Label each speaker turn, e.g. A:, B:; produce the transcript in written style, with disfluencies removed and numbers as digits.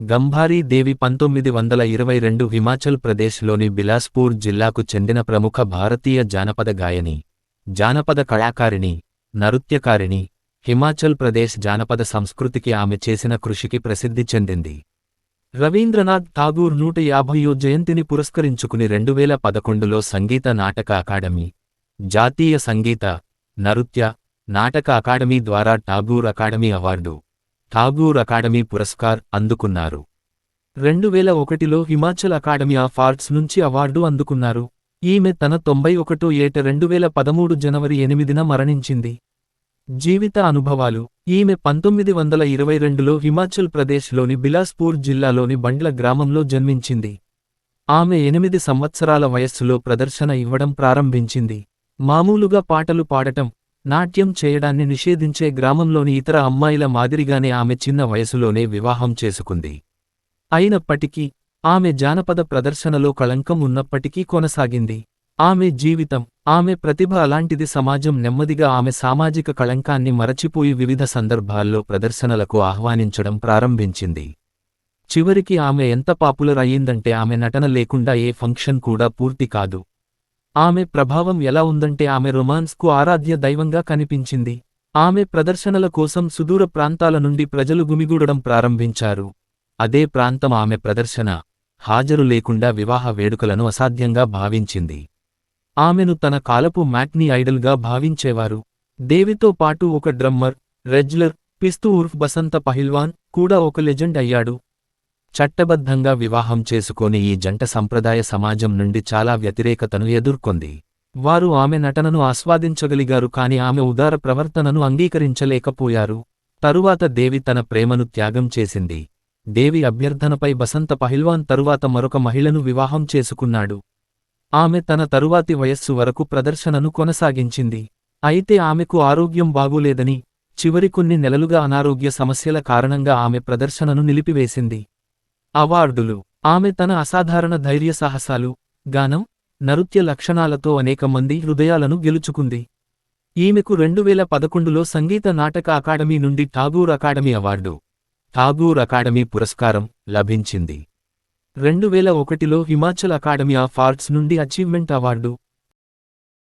A: గంభారీ దేవి 1922 హిమాచల్ ప్రదేశ్లోని బిలాస్పూర్ జిల్లాకు చెందిన ప్రముఖ భారతీయ జానపద గాయని, జానపద కళాకారిణి, నృత్యకారిణి. హిమాచల్ ప్రదేశ్ జానపద సంస్కృతికి ఆమె చేసిన కృషికి ప్రసిద్ధి చెందింది. రవీంద్రనాథ్ ఠాగూర్ 150వ జయంతిని పురస్కరించుకుని 2011లో సంగీత నాటక అకాడమీ, జాతీయ సంగీత, నృత్య, నాటక అకాడమీ ద్వారా Tagore academy award, Tagore academy పురస్కార్ అందుకున్నారు. 2001లో హిమాచల్ అకాడమీ ఆఫ్ ఆర్ట్స్ నుంచి అవార్డు అందుకున్నారు. ఈమె తన 91వ ఏట 2013 జనవరి 8న మరణించింది. జీవిత అనుభవాలు. ఈమె 1922లో హిమాచల్ ప్రదేశ్లోని బిలాస్పూర్ జిల్లాలోని బండ్ల గ్రామంలో జన్మించింది. ఆమె 8 సంవత్సరాల వయస్సులో ప్రదర్శన ఇవ్వడం ప్రారంభించింది. మామూలుగా పాటలు పాడటం, నాట్యం చేయడాన్ని నిషేధించే గ్రామంలోని ఇతర అమ్మాయిల మాదిరిగానే ఆమె చిన్న వయసులోనే వివాహం చేసుకుంది. అయినప్పటికీ ఆమె జానపద ప్రదర్శనలో కళంకం ఉన్నప్పటికీ కొనసాగింది. ఆమె జీవితం, ఆమె ప్రతిభ అలాంటిది. సమాజం నెమ్మదిగా ఆమె సామాజిక కళంకాన్ని మరచిపోయి వివిధ సందర్భాల్లో ప్రదర్శనలకు ఆహ్వానించడం ప్రారంభించింది. చివరికి ఆమె ఎంత పాపులర్ అయ్యిందంటే ఆమె నటన లేకుండా ఏ ఫంక్షన్ కూడా పూర్తి కాదు. ఆమె ప్రభావం ఎలా ఉందంటే ఆమె రొమాన్స్కు ఆరాధ్య దైవంగా కనిపించింది. ఆమె ప్రదర్శనల కోసం సుదూర ప్రాంతాల నుండి ప్రజలు గుమిగూడడం ప్రారంభించారు. అదే ప్రాంతం ఆమె ప్రదర్శన, హాజరు లేకుండా వివాహ వేడుకలను అసాధ్యంగా భావించింది. ఆమెను తన కాలపు మ్యాట్నీ ఐడల్గా భావించేవారు. దేవితో పాటు ఒక డ్రమ్మర్, రెజ్లర్, పిస్తూ ఉర్ఫ్ బసంత పహిల్వాన్ కూడా ఒక లెజెండ్ అయ్యాడు. చట్టబద్ధంగా వివాహం చేసుకొని ఈ జంట సంప్రదాయ సమాజం నుండి చాలా వ్యతిరేకతను ఎదుర్కొంది. వారు ఆమె నటనను ఆస్వాదించగలిగారు కాని ఆమె ఉదార ప్రవర్తనను అంగీకరించలేకపోయారు. తరువాత దేవి తన ప్రేమను త్యాగం చేసింది. దేవి అభ్యర్థనపై బసంత పహిల్వాన్ తరువాత మరొక మహిళను వివాహం చేసుకున్నాడు. ఆమె తన తరువాతి వయస్సు వరకు ప్రదర్శనను కొనసాగించింది. అయితే ఆమెకు ఆరోగ్యం బాగోలేదని, చివరి కొన్ని నెలలుగా అనారోగ్య సమస్యల కారణంగా ఆమె ప్రదర్శనను నిలిపివేసింది. అవార్డులు. ఆమె తన అసాధారణ ధైర్య సాహసాలు, గానం, నృత్య లక్షణాలతో అనేక మంది హృదయాలను గెలుచుకుంది. ఈమెకు 2011లో సంగీత నాటక అకాడమీ నుండి Tagore academy award, Tagore academy పురస్కారం లభించింది. 2001లో హిమాచల్ అకాడమీ ఆఫ్ ఆర్ట్స్ నుండి అచీవ్మెంట్ అవార్డు,